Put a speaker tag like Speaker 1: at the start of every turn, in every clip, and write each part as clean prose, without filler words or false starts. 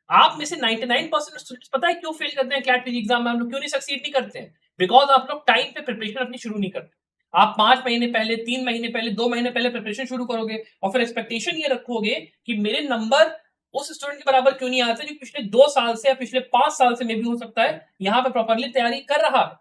Speaker 1: आप में से 99% स्टूडेंट्स पता है क्यों फेल करते हैं क्लैट पीजी एग्जाम में, हम लोग क्यों नहीं सक्सीड नहीं करते हैं? बिकॉज आप लोग टाइम पे प्रिपरेशन अपनी शुरू नहीं करते। आप 5 महीने पहले, 3 महीने पहले, 2 महीने पहले प्रिपरेशन शुरू करोगे और फिर एक्सपेक्टेशन ये रखोगे कि मेरे नंबर उस स्टूडेंट के बराबर क्यों नहीं आते जो पिछले 2 साल से या पिछले 5 साल से, मे भी हो सकता है, यहाँ पे प्रॉपरली तैयारी कर रहा है।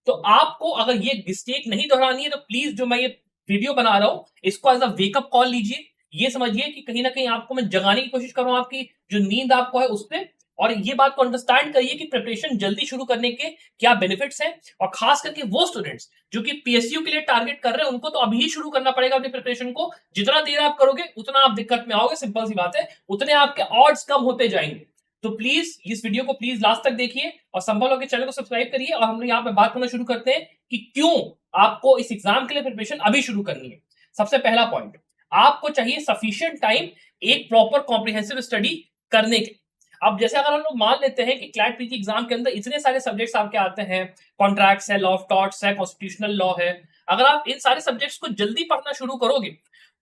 Speaker 1: तो आपको अगर ये मिस्टेक नहीं दोहरानी है तो प्लीज जो मैं ये वीडियो बना रहा हूं इसको एज अ वेकअप कॉल लीजिए। ये समझिए कि कहीं ना कहीं आपको मैं जगाने की कोशिश कर रहा हूं, आपकी जो नींद आपको है उस पर। और ये बात को अंडरस्टैंड करिए कि प्रिपरेशन जल्दी शुरू करने के क्या बेनिफिट्स हैं। और खास करके वो स्टूडेंट्स जो कि पीएसयू के लिए टारगेट कर रहे हैं उनको तो अभी ही शुरू करना पड़ेगा अपनी प्रिपरेशन को। जितना देर आप करोगे उतना आप दिक्कत में आओगे, सिंपल सी बात है, उतने आपके ऑड्स कम होते जाएंगे। तो प्लीज इस वीडियो को प्लीज लास्ट तक देखिए और संभल होकर चैनल को सब्सक्राइब करिए। और हम लोग यहाँ पे बात करना शुरू करते हैं कि क्यों आपको इस एग्जाम के लिए प्रिपरेशन अभी शुरू करनी है। सबसे पहला पॉइंट, आपको चाहिए सफिशिएंट टाइम एक प्रॉपर कॉम्प्रिहेंसिव स्टडी करने के। अब जैसे अगर हम लोग मान लेते हैं कि क्लैट पीजी एग्जाम के अंदर इतने सारे सब्जेक्ट्स आपके आते हैं, कॉन्ट्रैक्ट्स है, लॉ ऑफ टॉर्ट्स है, कॉन्स्टिट्यूशनल लॉ है, अगर आप इन सारे सब्जेक्ट्स को जल्दी पढ़ना शुरू करोगे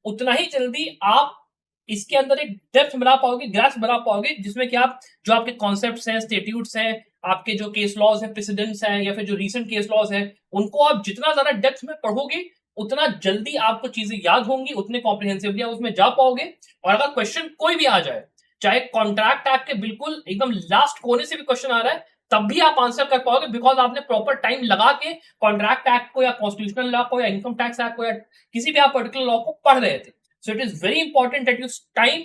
Speaker 1: उतना ही जल्दी आप इसके अंदर एक डेप्थ बना पाओगे, ग्रास्प बना पाओगे, जिसमें कि आप जो आपके कॉन्सेप्ट्स हैं, स्टेट्यूट्स हैं, आपके जो केस लॉज हैं, प्रेसिडेंट्स हैं, या फिर जो रीसेंट केस लॉज हैं, उनको आप जितना ज्यादा डेप्थ में पढ़ोगे उतना जल्दी आपको चीजें याद होंगी, उतने कॉम्प्रिहेंसिवली आप उसमें जा पाओगे। और अगर क्वेश्चन कोई भी आ जाए, चाहे कॉन्ट्रैक्ट एक्ट के बिल्कुल एकदम लास्ट कोने से भी क्वेश्चन आ रहा है, तब भी आप आंसर कर पाओगे, बिकॉज आपने प्रॉपर टाइम लगा के कॉन्ट्रैक्ट एक्ट को या कॉन्स्टिट्यूशनल लॉ को या इनकम टैक्स एक्ट को या किसी भी आप पर्टिकुलर लॉ को पढ़ रहे थे। सो it is very important that you time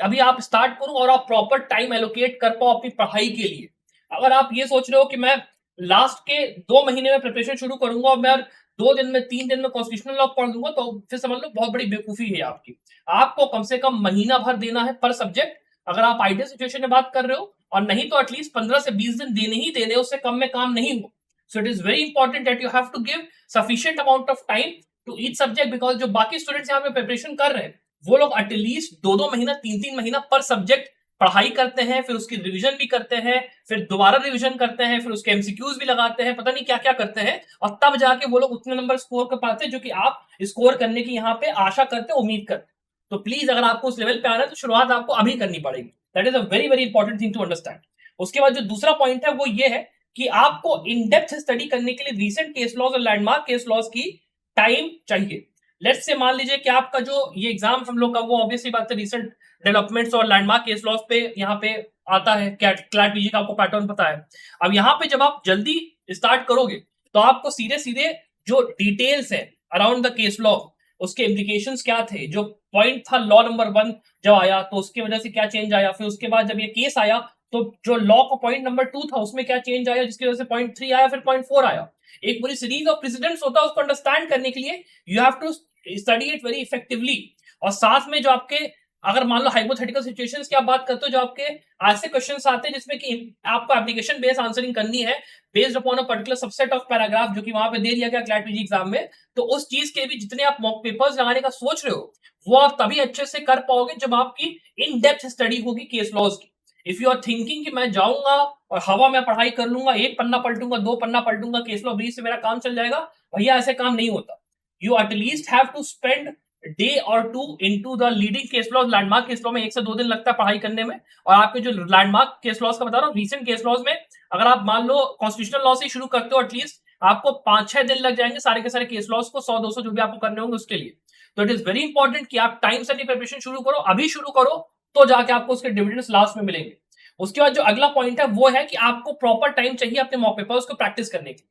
Speaker 1: अभी आप स्टार्ट करो और आप प्रॉपर टाइम एलोकेट कर पाओ अपनी पढ़ाई के लिए। अगर आप ये सोच रहे हो कि मैं लास्ट के 2 महीने में प्रिपरेशन शुरू करूंगा और मैं 2 दिन में 3 दिन में कॉन्स्टिट्यूशनल लॉ पढ़ दूंगा, तो फिर समझ लो बहुत बड़ी बेवकूफी है आपकी। आपको कम से कम महीना भर देना है पर सब्जेक्ट, अगर आप आइडियल सिचुएशन में बात कर रहे हो, और नहीं तो एटलीस्ट 15 से 20 दिन देने ही देने, उससे कम में काम नहीं हो। So it is very important that you have to give sufficient amount of time to each subject, because जो बाकी स्टूडेंट्स यहाँ पे प्रिपरेशन कर रहे हैं वो लोग एटलीस्ट 2-2 महीना, 3-3 महीना पर सब्जेक्ट पढ़ाई करते हैं, फिर उसकी रिवीजन भी करते हैं, फिर दोबारा रिवीजन करते हैं, फिर उसके एमसीक्यूज भी लगाते हैं, पता नहीं क्या क्या करते हैं, और तब जाके वो लोग उतने नंबर स्कोर कर पाते हैं जो कि आप स्कोर करने की यहाँ पे आशा करते, उम्मीद करते। तो प्लीज अगर आपको उस लेवल पे आना है तो शुरुआत आपको अभी करनी पड़ेगी। That is a very very important thing to understand. उसके बाद जो दूसरा पॉइंट है वो ये है कि आपको इन डेप्थ स्टडी करने के लिए रीसेंट केस लॉज और लैंडमार्क केस लॉज की टाइम चाहिए। लेट्स से मान लीजिए कि आपका जो ये एग्जाम हम लोग का, वो ऑब्वियसली बात है रीसेंट डेवलपमेंट्स और लैंडमार्क केस लॉस पे यहाँ पे आता है, क्लैट पीजी का आपको पैटर्न पता है। अब यहाँ पे जब आप जल्दी स्टार्ट करोगे तो आपको सीधे सीधे जो डिटेल्स है अराउंड द केस लॉ, उसके इम्प्लीकेशंस क्या थे, जो पॉइंट था लॉ नंबर 1 जब आया तो उसकी वजह से क्या चेंज आया, फिर उसके बाद जब ये केस आया तो जो लॉ का पॉइंट नंबर 2 था उसमें क्या चेंज आया, जिसकी वजह से पॉइंट 3 आया, फिर पॉइंट 4 आया। एक पूरी सीरीज ऑफ प्रेसिडेंट्स होता है, उसको अंडरस्टैंड करने के लिए you have to study it very effectively. और साथ में जो आपके, अगर मान लो हाइपोथेटिकल सिचुएशंस की आप बात करते हो, जो आपके ऐसे क्वेश्चंस आते हैं जिसमें कि आपको एप्लीकेशन बेस्ड आंसरिंग करनी है based upon a particular subset of paragraph जो कि वहां पे दे दिया गया क्लैट पीजी एग्जाम में, तो उस चीज के भी जितने आप मॉक पेपर्स लगाने का सोच रहे हो वो आप तभी अच्छे से कर पाओगे जब आपकी इन डेप्थ स्टडी होगी केस लॉज की। इफ यू आर थिंकिंग कि मैं जाऊंगा और हवा में पढ़ाई कर लूंगा, 1 पन्ना पलटूंगा, 2 पन्ना पलटूंगा, केस लॉ ब्रीज से मेरा काम चल जाएगा, भैया ऐसे काम नहीं होता। You at least have to spend day और 2 into the leading case laws. Landmark case law में 1 से 2 दिन लगता है पढ़ाई करने में, और आपके जो लैंडमार्क केस लॉज का बता रहा हूँ, रीसेंट केस लॉज में अगर आप मान लो कॉन्स्टिट्यूशनल लॉ से शुरू करते हो, एटलीस्ट आपको 5-6 दिन लग जाएंगे सारे के सारे केस लॉज को, 100-200 जो भी आपको करने होंगे उसके लिए। तो इट इज वेरी इंपॉर्टेंट कि आप टाइम से प्रिपरेशन शुरू करो, अभी शुरू करो, तो जाके आपको उसके डिविडेंड्स लास्ट में मिलेंगे। उसके बाद जो अगला पॉइंट है वो है कि आपको प्रॉपर टाइम चाहिए अपने मॉक पेपर्स को प्रैक्टिस करने के।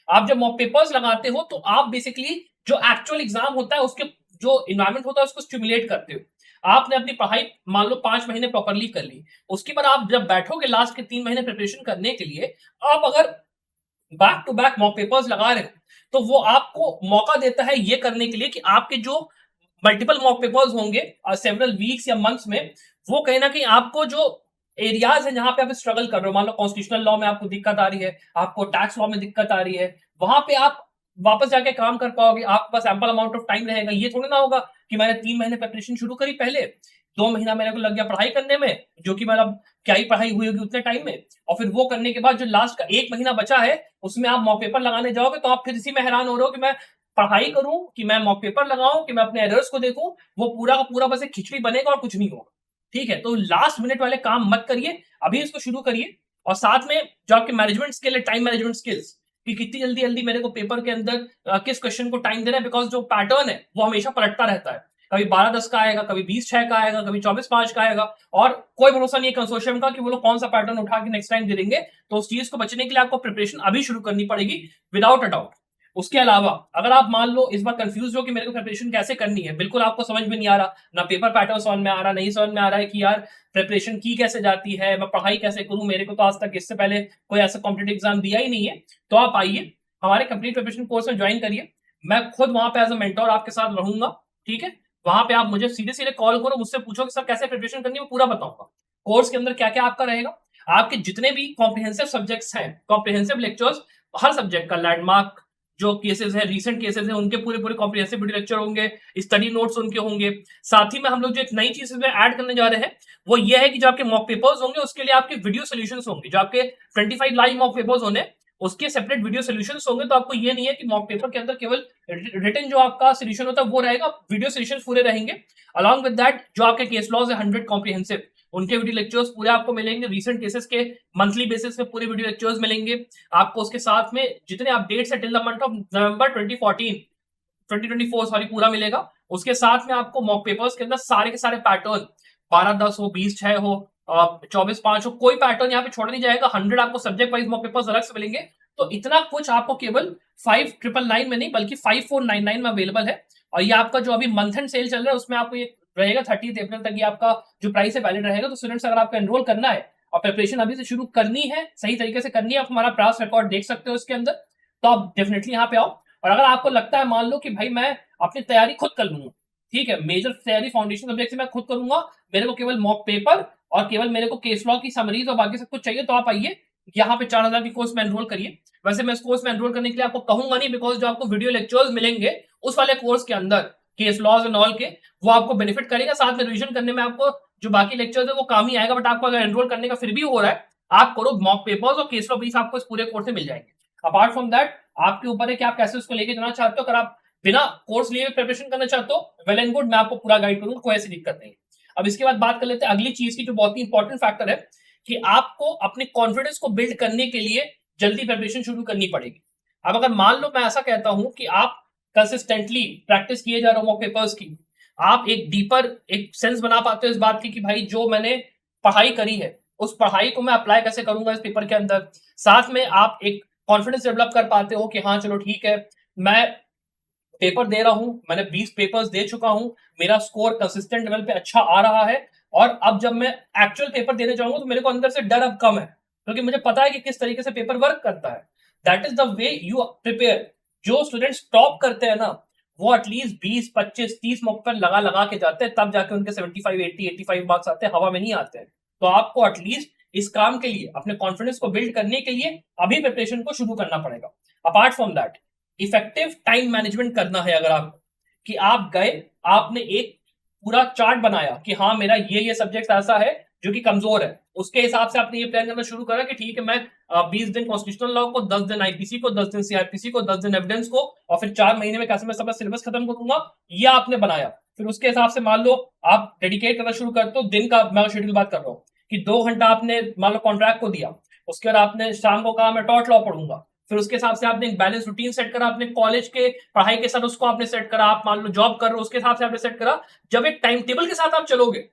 Speaker 1: आप जब मॉक पेपर्स लगाते हो तो आप बेसिकली जो एक्चुअल एग्जाम होता है उसके जो इन्वायरमेंट होता है उसको स्टिमुलेट करते हो। आपने अपनी पढ़ाई मान लो 5 महीने प्रॉपरली कर ली, उसके बाद आप जब बैठोगे लास्ट के 3 महीने प्रिपरेशन करने के लिए, आप अगर back to back mock papers लगा रहे हो तो वो आपको मौका देता है ये करने के लिए कि आपके जो मल्टीपल मॉक पेपर्स होंगे सेवरल वीक्स या मंथ्स में, वो कहीं ना कहीं आपको जो एरियाज है जहां पे आप स्ट्रगल कर रहे हो, मान लो कॉन्स्टिट्यूशनल लॉ में आपको दिक्कत आ रही है, आपको टैक्स लॉ में दिक्कत आ रही है, वहां पे आप वापस जाके काम कर पाओगे, आपके पास एम्पल अमाउंट ऑफ टाइम रहेगा। ये थोड़ी ना होगा कि मैंने 3 महीने प्रिपरेशन शुरू करी पहले, 2 महीना मेरे को लग गया पढ़ाई करने में, जो कि मतलब क्या ही पढ़ाई हुई होगी उतने टाइम में, और फिर वो करने के बाद जो लास्ट का 1 महीना बचा है उसमें आप मॉक पेपर लगाने जाओगे तो आप फिर इसी में हैरान हो रहे हो कि मैं पढ़ाई करूं कि मैं मॉक पेपर लगाऊं कि मैं अपने एरर्स को देखूं, वो पूरा का पूरा बस एक खिचड़ी बनेगा और कुछ नहीं होगा। ठीक है, तो लास्ट मिनट वाले काम मत करिए, अभी इसको शुरू करिए। और साथ में जो आपके मैनेजमेंट स्किल है, टाइम मैनेजमेंट स्किल्स, कि कितनी जल्दी जल्दी मेरे को पेपर के अंदर किस क्वेश्चन को टाइम देना है, बिकॉज जो पैटर्न है वो हमेशा पलटता रहता है। कभी 12-10 का आएगा, कभी 20-6 का आएगा, कभी 24-5 का आएगा, और कोई भरोसा नहीं है कंसोर्शियम का कि वो लोग कौन सा पैटर्न उठा के नेक्स्ट टाइम दे देंगे। तो उस चीज को बचने के लिए आपको प्रिपरेशन अभी शुरू करनी पड़ेगी, विदाउट अ डाउट। उसके अलावा अगर आप मान लो इस बार कंफ्यूज हो कि मेरे को प्रिपरेशन कैसे करनी है, बिल्कुल आपको समझ में नहीं आ रहा, ना पेपर पैटर्न समझ में आ रहा, नहीं समझ में आ रहा है कि यार प्रिपरेशन की कैसे जाती है, मैं पढ़ाई कैसे करूं, मेरे को तो आज तक इससे पहले कोई ऐसा कॉम्पिटेटिव एग्जाम दिया ही नहीं है, तो आप आइए हमारे कंप्लीट प्रिपरेशन कोर्स में ज्वाइन करिए। मैं खुद वहां पे एज अ मेंटोर आपके साथ रहूंगा, ठीक है। वहां पे आप मुझे सीधे सीधे कॉल करो, मुझसे पूछो कि सर कैसे प्रिपरेशन करनी है, मैं पूरा बताऊंगा। कोर्स के अंदर क्या क्या आपका रहेगा, आपके जितने भी कॉम्प्रिहेंसिव सब्जेक्ट्स हैं, कॉम्प्रिहेंसिव लेक्चर्स, हर सब्जेक्ट का लैंडमार्क जो केसेस है, रीसेंट केसेस है, उनके पूरे पूरे कॉम्प्रिहेंसिव वीडियो लेक्चर होंगे, स्टडी नोट्स उनके होंगे। साथ ही में हम लोग जो एक नई चीज में ऐड करने जा रहे हैं वो ये है कि जो आपके मॉक पेपर्स होंगे उसके लिए आपके वीडियो सोल्यूशंस होंगे, जो आपके 25 लाइव मॉक पेपर्स होने उसके सेपरेट वीडियो सोल्यूशंस होंगे। तो आपको ये नहीं है कि मॉक पेपर के अंदर केवल रिटन जो आपका सोल्यूशन होता है वो रहेगा, वीडियो सोल्यूशंस पूरे रहेंगे। अलॉन्ग विद दैट जो आपके केस लॉज है 100 कॉम्प्रिहेंसिव, उनके वीडियो लेक्चर्स पूरे आपको मिलेंगे। रीसेंट केसेस के मंथली बेसिस पे पूरे वीडियो लेक्चर्स मिलेंगे आपको। उसके साथ में जितने अपडेट्स है till the month of November 2024 sorry पूरा मिलेगा। उसके साथ में आपको मॉक पेपर्स के अंदर सारे के सारे पैटर्न, 12-10 हो, 20-6 हो, 24-5 हो, कोई पैटर्न यहाँ पे छोड़ा नहीं जाएगा। 100 आपको सब्जेक्ट वाइज मॉक पेपर्स अलग से मिलेंगे। तो इतना कुछ आपको केवल 5999 में नहीं बल्कि 5499 में अवेलेबल है। और ये आपका जो अभी मंथ एंड सेल चल रहा है उसमें आपको ये रहेगा 30 अप्रैल तक, ये आपका जो प्राइस है वैलिड रहेगा। तो स्टूडेंट्स अगर आपको एनरोल करना है और प्रिपरेशन अभी से शुरू करनी है, सही तरीके से करनी है, आप हमारा पास रिकॉर्ड देख सकते हो इसके अंदर, तो आप डेफिनेटली यहाँ पे आओ। और अगर आपको लगता है मान लो कि भाई मैं अपनी तैयारी खुद कर लूंगा, ठीक है, मेजर तैयारी फाउंडेशन सब्जेक्ट से मैं खुद करूंगा, मेरे को केवल मॉक पेपर और केवल मेरे को केस लॉ की समरीज और बाकी सब कुछ चाहिए, तो आप आइए यहाँ पे 4000 की कोर्स में एनरोल करिए। वैसे मैं इस कोर्स में एनरोल करने के लिए आपको कहूंगा नहीं, बिकॉज जो आपको वीडियो लेक्चर्स मिलेंगे उस वाले कोर्स के अंदर केस लॉज एंड ऑल के, वो आपको बेनिफिट करेगा। साथ में रिविजन करने में आपको जो बाकी लेक्चर्स है वो काम ही आएगा। बट आपको अगर एनरोल करने का फिर भी हो रहा है, आप करो मॉक पेपर्स और केस लॉ ब्रीफ आपको इस पूरे कोर्स में मिल जाएंगे। अपार्ट फ्रॉम दैट आपके ऊपर है कि आप कैसे उसको लेके जाना चाहते हो। अगर आप बिना कोर्स लिए प्रिपरेशन करना चाहते हो, वेल एंड गुड, मैं आपको पूरा गाइड करूंगा, कोई ऐसी दिक्कत नहीं। अब इसके बाद बात कर लेते हैं अगली चीज की, जो बहुत ही इंपॉर्टेंट फैक्टर है कि आपको अपने कॉन्फिडेंस को बिल्ड करने के लिए जल्दी प्रिपरेशन शुरू करनी पड़ेगी। अब अगर मान लो मैं ऐसा कहता हूं कि आप कंसिस्टेंटली प्रैक्टिस किए जा रहे हो मॉक पेपर्स की, आप एक डीपर एक सेंस बना पाते हो इस बात की कि भाई जो मैंने पढ़ाई करी है उस पढ़ाई को मैं अप्लाई कैसे करूंगा इस पेपर के अंदर। साथ में आप एक कॉन्फिडेंस डेवलप कर पाते हो कि हाँ चलो ठीक है, मैं पेपर दे रहा हूं, मैंने 20 पेपर्स दे चुका हूं, मेरा स्कोर कंसिस्टेंट लेवल पे अच्छा आ रहा है, और अब जब मैं एक्चुअल पेपर देने जाऊंगा तो मेरे को अंदर से डर अब कम है, क्योंकि मुझे पता है कि किस तरीके से पेपर वर्क करता है। That is the way you prepare. जो स्टूडेंट्स टॉप करते हैं ना, वो एटलीस्ट 20, 25, 30 मॉक पर लगा लगा के जाते हैं, तब जाके उनके 75, 80, 85 मार्क्स आते हैं, हवा में नहीं आते हैं। तो आपको एटलीस्ट इस काम के लिए, अपने कॉन्फिडेंस को बिल्ड करने के लिए अभी प्रिपरेशन को शुरू करना पड़ेगा। Apart from that effective time management करना है। अगर आप कि आप गए, आपने एक पूरा चार्ट बनाया कि हाँ मेरा ये सब्जेक्ट ऐसा है जो कि कमजोर है, उसके हिसाब से आपने ये प्लान करना शुरू करा कि ठीक है मैं 20 दिन कॉन्स्टिट्यूशनल लॉ को, 10 दिन आईपीसी को, 10 दिन सीआरपीसी को, 10 दिन एविडेंस को, और फिर 4 महीने में कैसे मैं सब सिलेबस खत्म करूंगा, ये आपने बनाया। फिर उसके हिसाब से मान लो आप डेडिकेट करना शुरू करते हो दिन का, मैं शेड्यूल बात कर रहा हूँ कि 2 घंटा आपने मान लो कॉन्ट्रैक्ट को दिया, उसके बाद आपने शाम को कहा मैं टॉट लॉ पढ़ूंगा, फिर उसके हिसाब से आपने एक बैलेंस रूटीन सेट करा, अपने कॉलेज के पढ़ाई के साथ उसको आपने सेट करा, आप मान लो जॉब कर रहे हो उसके हिसाब से आपने सेट करा। जब एक टाइम टेबल के साथ आप चलोगे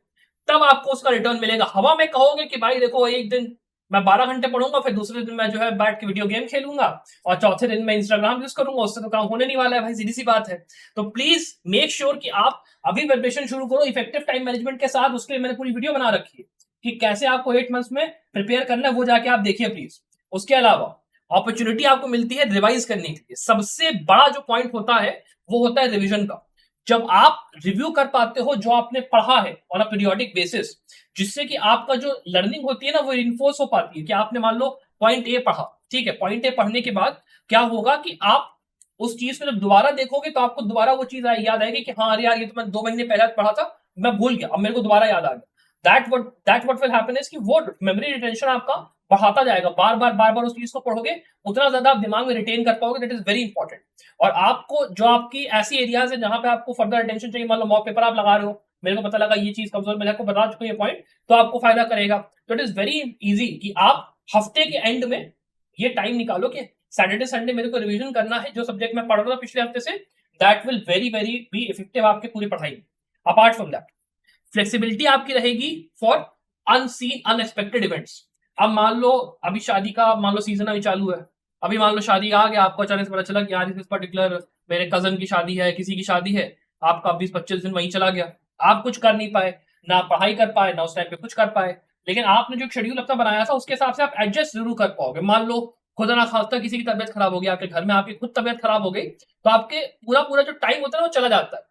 Speaker 1: तब आपको उसका रिटर्न मिलेगा। हवा में कहोगे कि भाई देखो एक दिन मैं 12 घंटे पढ़ूंगा, फिर दूसरे दिन मैं जो है बैठ के वीडियो गेम खेलूंगा, और चौथे दिन मैं इंस्टाग्राम यूज करूंगा, उससे तो काम होने नहीं वाला है भाई, सीधी सी बात है। तो प्लीज मेक श्योर कि आप अभी प्रिपरेशन शुरू करो इफेक्टिव टाइम मैनेजमेंट के साथ। उसके लिए मैंने पूरी वीडियो बना रखी है कि कैसे आपको 8 मंथ्स में प्रिपेयर करना है, वो जाके आप देखिए प्लीज। उसके अलावा अपॉर्चुनिटी आपको मिलती है रिवाइज करने के लिए। सबसे बड़ा जो पॉइंट होता है वो होता है रिवीजन का। जब आप रिव्यू कर पाते हो जो आपने पढ़ा है ऑन अ पीरियोडिक बेसिस, जिससे कि आपका जो लर्निंग होती है ना वो इन्फोर्स हो पाती है कि आपने मान लो पॉइंट ए पढ़ा, ठीक है, पॉइंट ए पढ़ने के बाद क्या होगा कि आप उस चीज को जब दोबारा देखोगे तो आपको दोबारा वो चीज याद आएगी कि हाँ अरे यार ये तो मैं 2 महीने पहले पढ़ा था, मैं भूल गया, अब मेरे को दोबारा याद आ गया। That what will happen is कि वो मेमोरी रिटेंशन आपका बढ़ाता जाएगा। बार बार उस चीज को पढ़ोगे उतना ज्यादा आप दिमाग में रिटेन कर पाओगे। That is very important. और आपको जो आपकी ऐसी एरियाज है जहां पे आपको फर्दर अटेंशन चाहिए, मान लो मॉक पेपर आप लगा रहे हो, मेरे को पता लगा ये चीज कमजोर, मैंने आपको बता चुका ये पॉइंट, तो आपको फायदा करेगा। तो इट इज वेरी इजी कि आप हफ्ते के एंड में ये टाइम निकालो कि सैटरडे संडे मेरे को रिवीजन करना है जो सब्जेक्ट मैं पढ़ रहा था पिछले हफ्ते से, that will very very be effective आपके पूरी पढ़ाई में। अपार्ट फ्रॉम दैट फ्लेक्सिबिलिटी आपकी रहेगी फॉर अनसीन अनएक्सपेक्टेड इवेंट्स। अब मान लो अभी शादी का मान लो सीजन अभी चालू है, अभी मान लो शादी आ गया, आपको अचानक से पता चला कि यार इस पर्टिकुलर मेरे कजन की शादी है, किसी की शादी है, आपका 20-25 दिन वहीं चला गया, आप कुछ कर नहीं पाए, ना पढ़ाई कर पाए, ना उस टाइम पे कुछ कर पाए, लेकिन आपने जो शेड्यूल अपना बनाया था उसके हिसाब से आप एडजस्ट जरूर कर पाओगे। मान लो खुदा ना खास्ता किसी की तबियत खराब हो गई, आपके घर में आपकी खुद तबियत खराब हो गई, तो आपके पूरा पूरा जो टाइम होता है वो चला जाता है।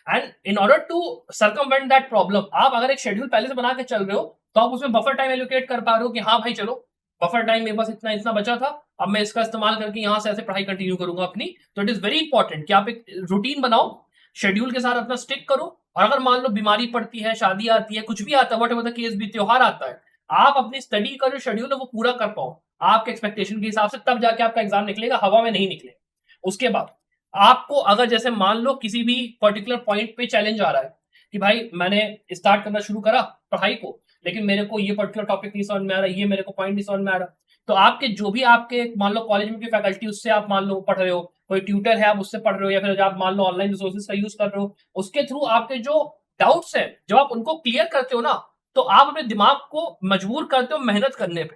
Speaker 1: And in order to circumvent that problem, आप अगर एक शेड्यूल पहले से बना के चल रहे हो तो आप उसमें बफर टाइम एलोकेट कर पा रहे हो कि हाँ भाई चलो बफर टाइम मेरे पास इतना इतना बचा था, अब मैं इसका इस्तेमाल करके यहाँ से ऐसे पढ़ाई कंटिन्यू करूंगा अपनी। तो इट इज वेरी इंपॉर्टेंट कि आप एक रूटीन बनाओ, शेड्यूल के साथ अपना स्टिक करो, और अगर मान लो बीमारी पड़ती है, शादी आती है, कुछ भी आता है, व्हाटएवर द केस भी, त्योहार आता है, आप अपनी स्टडी का जो शेड्यूल है वो पूरा कर पाओ आपके एक्सपेक्टेशन के हिसाब से, तब जाके आपका एग्जाम निकलेगा, हवा में नहीं निकलेगा। उसके बाद आपको अगर जैसे मान लो किसी भी पर्टिकुलर पॉइंट पे चैलेंज आ रहा है कि भाई मैंने स्टार्ट करना शुरू करा पढ़ाई को, लेकिन मेरे को ये पर्टिकुलर टॉपिक नहीं समझ में आ रहा, ये मेरे को पॉइंट नहीं समझ में आ रहा, तो आपके जो भी आपके मान लो कॉलेज में की फैकल्टी उससे आप मान लो पढ़ रहे हो, कोई ट्यूटर है आप उससे पढ़ रहे हो, या फिर आप मान लो ऑनलाइन रिसोर्सेज का यूज कर रहे हो, उसके थ्रू आपके जो डाउट्स है जब आप उनको क्लियर करते हो ना, तो आप अपने दिमाग को मजबूर करते हो मेहनत करने पे,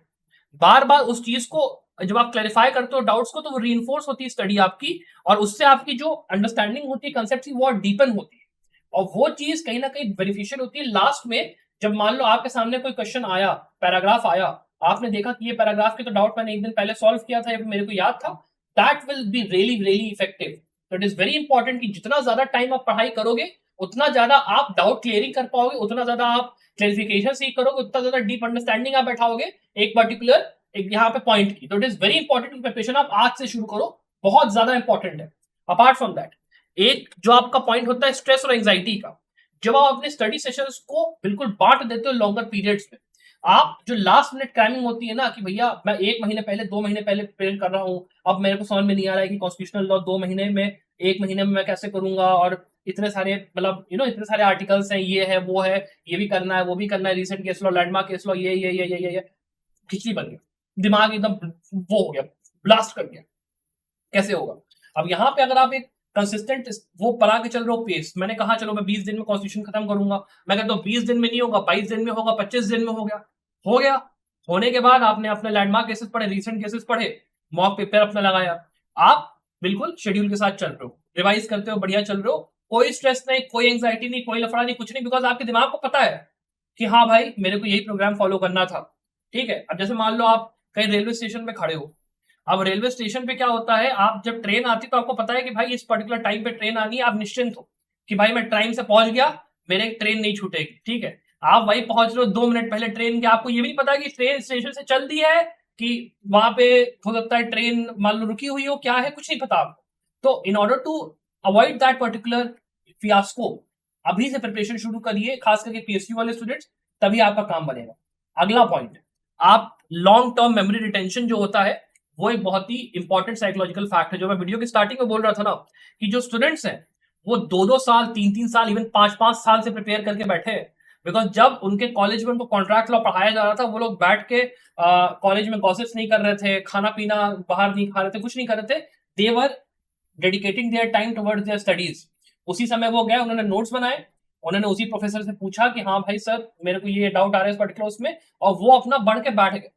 Speaker 1: बार बार उस चीज को जब आप क्लैरिफाई करते हो डाउट्स को, तो वो रीइंफोर्स होती है स्टडी आपकी, और उससे आपकी जो अंडरस्टैंडिंग होती है कंसेप्ट की वो डीपन होती है, और वो चीज कहीं ना कहीं बेनिफिशियल होती है लास्ट में। जब मान लो आपके सामने कोई क्वेश्चन आया, पैराग्राफ आया, आपने देखा कि ये पैराग्राफ के तो डाउट मैंने एक दिन पहले सॉल्व किया था या फिर मेरे को याद था, that will be really really effective. तो इट इज वेरी इंपॉर्टेंट कि जितना ज्यादा टाइम आप पढ़ाई करोगे उतना ज्यादा आप डाउट क्लियरिंग कर पाओगे, उतना ज्यादा आप क्लैरिफिकेशन सीख करोगे, उतना ज्यादा डीप अंडरस्टैंडिंग आप बैठाओगे एक पर्टिकुलर एक यहाँ पे पॉइंट की। तो it is very important preparation आप आज से शुरू करो, बहुत ज्यादा इंपॉर्टेंट है। अपार्ट फ्रॉम दैट एक जो आपका पॉइंट होता है स्ट्रेस और एंजाइटी का, जब आप अपने स्टडी सेशंस को बिल्कुल बांट देते हो लॉन्गर पीरियड्स में, आप जो लास्ट मिनट क्रैमिंग होती है ना कि भैया मैं 1 महीने पहले 2 महीने पहले प्रिपेयर कर रहा हूँ, अब मेरे को समझ में नहीं आ रहा है कि कॉन्स्टिट्यूशनल लॉ 2 महीने में 1 महीने में मैं कैसे करूंगा, और इतने सारे मतलब इतने सारे आर्टिकल्स हैं, ये है वो है, ये भी करना है वो भी करना है, recent case law, landmark case law, ये खिचड़ी बन गया, दिमाग एकदम वो हो गया, ब्लास्ट कर गया, कैसे होगा। अब यहाँ पे अगर आप एक कंसिस्टेंट वो बना के चल रहे हो पेस, मैंने कहा चलो मैं 20 दिन में कॉन्स्टिट्यूशन खत्म करूंगा, मैं कहता हूँ 20 दिन में नहीं होगा, 22 दिन में होगा, 25 दिन में हो गया। होने के बाद आपने अपने लैंडमार्क केसेस पढ़े, रिसेंट केसेस पढ़े, मॉक पेपर अपना लगाया, आप बिल्कुल शेड्यूल के साथ चल रहे हो, रिवाइज करते हो, बढ़िया चल रहे हो, कोई स्ट्रेस नहीं, कोई एंग्जाइटी नहीं, कोई लफड़ा नहीं, कुछ नहीं, बिकॉज आपके दिमाग को पता है कि हाँ भाई मेरे को यही प्रोग्राम फॉलो करना था। ठीक है, अब जैसे मान लो आप कहीं रेलवे स्टेशन पे खड़े हो, अब रेलवे स्टेशन पे क्या होता है, आप जब ट्रेन आती तो आपको पता है कि भाई इस पर्टिकुलर टाइम पे ट्रेन आनी है, आप निश्चिंत हो कि भाई मैं टाइम से पहुंच गया, मेरे ट्रेन नहीं छूटेगी। ठीक है, आप वही पहुंच रहे हो 2 मिनट पहले ट्रेन के, आपको ये भी नहीं पता कि ट्रेन स्टेशन से चल दी है कि वहां पे हो सकता है ट्रेन मान लो रुकी हुई हो, क्या है कुछ नहीं पता आपको। तो in order to avoid that particular fiasco, अभी से प्रिपरेशन शुरू करिए, खास करके पीएसयू वाले स्टूडेंट्स, तभी आपका काम बनेगा। अगला पॉइंट, आप लॉन्ग टर्म मेमोरी रिटेंशन जो होता है वो एक बहुत ही इंपॉर्टेंट साइकोलॉजिकल फैक्ट है, जो मैं वीडियो की स्टार्टिंग में बोल रहा था ना कि जो स्टूडेंट्स हैं वो 2-2 साल 3-3 साल इवन 5-5 साल से प्रिपेयर करके बैठे हैं, बिकॉज जब उनके कॉलेज में उनको कॉन्ट्रैक्ट लॉ पढ़ाया जा रहा था, वो लोग बैठ के कॉलेज में गॉसिप्स नहीं कर रहे थे, खाना पीना बाहर नहीं खा रहे थे, कुछ नहीं कर रहे थे, they were dedicating their time towards their studies. उसी समय वो गए, उन्होंने नोट्स बनाए, उन्होंने उसी प्रोफेसर से पूछा कि हाँ भाई सर मेरे को ये डाउट आ रहा है इस पर्टिकुलर उसमें, और वो अपना बढ़ के बैठ गए,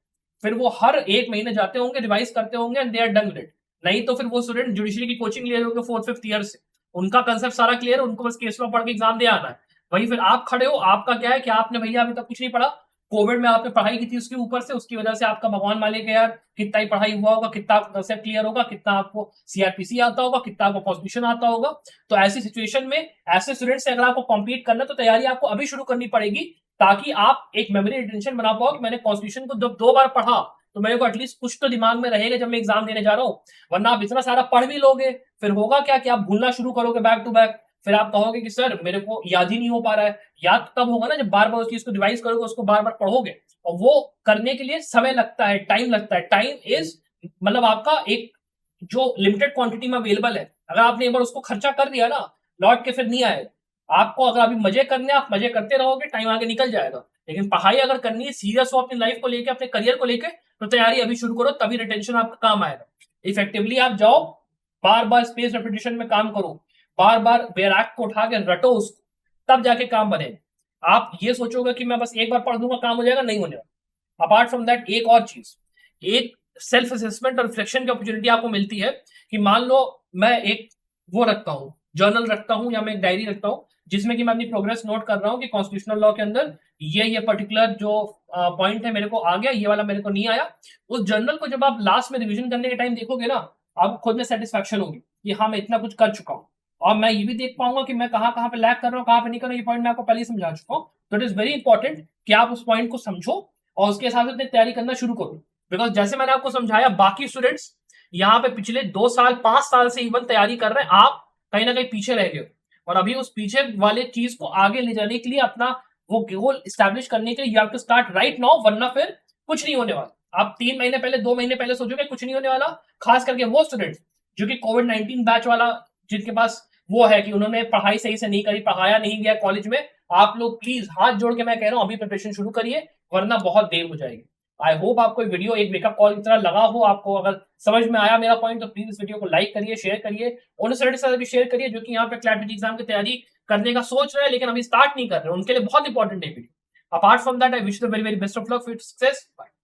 Speaker 1: फिर वो हर 1 महीने जाते होंगे, रिवाइज करते होंगे, and they are done with it. नहीं तो फिर वो स्टूडेंट जुडिशरी की कोचिंग ले रहे होंगे 4th-5th ईयर से, उनका कंसेप्ट सारा क्लियर है, उनको बस केस लॉ पढ़ के एग्जाम दे आना है। वही फिर आप खड़े हो, आपका क्या है कि आपने भैया अभी तक कुछ नहीं पढ़ा, कोविड में आपने पढ़ाई की थी उसके ऊपर से, उसकी वजह से आपका भगवान मालिक है यार, कितना ही पढ़ाई हुआ होगा, कितना आपको कंसेप्ट क्लियर होगा, कितना आपको सीआरपीसी आता होगा, कितना आपको कॉन्स्टिट्यूशन आता होगा। तो ऐसी सिचुएशन में ऐसे स्टूडेंट से अगर आपको कॉम्पीट करना है तो तैयारी आपको अभी शुरू करनी पड़ेगी, ताकि आप एक मेमोरी रिटेंशन बना पाओ कि मैंने कॉन्स्टिट्यूशन को जब 2 बार पढ़ा तो मेरे को एटलीस्ट कुछ तो दिमाग में रहेगा जब मैं एग्जाम देने जा रहा हूँ। वरना आप इतना सारा पढ़ भी लोगे, फिर होगा क्या कि आप भूलना शुरू करोगे बैक टू बैक, फिर आप कहोगे कि सर मेरे को याद ही नहीं हो पा रहा है। याद तब होगा ना जब बार बार उस चीज को रिवाइज करोगे, उसको बार बार पढ़ोगे, और वो करने के लिए समय लगता है, टाइम लगता है। टाइम इज मतलब आपका एक जो लिमिटेड क्वांटिटी में अवेलेबल है, अगर आपने एक बार उसको खर्चा कर दिया ना, लौट के फिर नहीं आएगा। आपको अगर अभी मजे करने आप मजे करते रहोगे, टाइम आगे निकल जाएगा। लेकिन पढ़ाई अगर करनी है, सीरियस हो अपनी लाइफ को लेके, अपने करियर को लेके, तो तैयारी अभी शुरू करो, तभी रिटेंशन आपका काम आएगा। इफेक्टिवली आप जाओ, बार बार स्पेस रेपिटेशन में काम करो, बार बार बैराक को उठा के रटो उसको, तब जाके काम बनेगा। आप ये सोचोगे कि मैं बस एक बार पढ़ दूंगा काम हो जाएगा, नहीं हो जाएगा। अपार्ट फ्रॉम दैट एक और चीज, एक सेल्फ असेसमेंट और रिफ्लेक्शन की अपॉर्चुनिटी आपको मिलती है कि मान लो मैं एक वो रखता हूँ, जर्नल रखता हूँ या मैं एक डायरी रखता हूँ जिसमें कि मैं अपनी प्रोग्रेस नोट कर रहा हूँ कि कॉन्स्टिट्यूशनल लॉ के अंदर ये पर्टिकुलर जो पॉइंट है मेरे को आ गया, ये वाला मेरे को नहीं आया। उस जर्नल को जब आप लास्ट में रिवीजन करने के टाइम देखोगे ना, आपको खुद में सेटिस्फैक्शन होगी कि हाँ मैं इतना कुछ कर चुका हूँ, और मैं ये भी देख पाऊंगा कि मैं कहाँ कहाँ पे लैग कर रहा हूँ, कहाँ पे नहीं कर रहा हूँ। ये पॉइंट मैं आपको पहले ही समझा चुका हूँ। तो इट इज वेरी इंपॉर्टेंट कि आप उस पॉइंट को समझो और उसके हिसाब से अपनी तैयारी करना शुरू करो। बिकॉज जैसे मैंने आपको समझाया, बाकी स्टूडेंट्स यहाँ पे पिछले 2 साल 5 साल से इवन तैयारी कर रहे हैं, आप कहीं ना कहीं पीछे रह गए हो। और अभी उस पीछे वाले चीज को आगे ले जाने के लिए, अपना वो गोल स्टैब्लिश करने के लिए you have to start right now, वरना फिर कुछ नहीं होने वाला। आप 3 महीने पहले 2 महीने पहले सोचोगे कुछ नहीं होने वाला। खास करके वो स्टूडेंट्स जो कि कोविड-19 बैच वाला, जिनके पास वो है कि उन्होंने पढ़ाई सही से नहीं करी, पढ़ाया नहीं गया कॉलेज में, आप लोग प्लीज हाथ जोड़ के मैं कह रहा हूँ अभी प्रिपरेशन शुरू करिए, वरना बहुत देर हो जाएगी। आई होप आपको ये वीडियो एक वेकअप कॉल की तरह लगा हो। आपको अगर समझ में आया मेरा पॉइंट, तो प्लीज इस वीडियो को लाइक करिए, शेयर करिए, उन स्टूडेंट्स के साथ भी शेयर करिए जो कि यहाँ पे क्लैट एग्जाम की तैयारी करने का सोच रहे हैं लेकिन अभी स्टार्ट नहीं कर रहे, उनके लिए बहुत इंपॉर्टेंट है video. Apart from that, I wish the very very best of luck for success.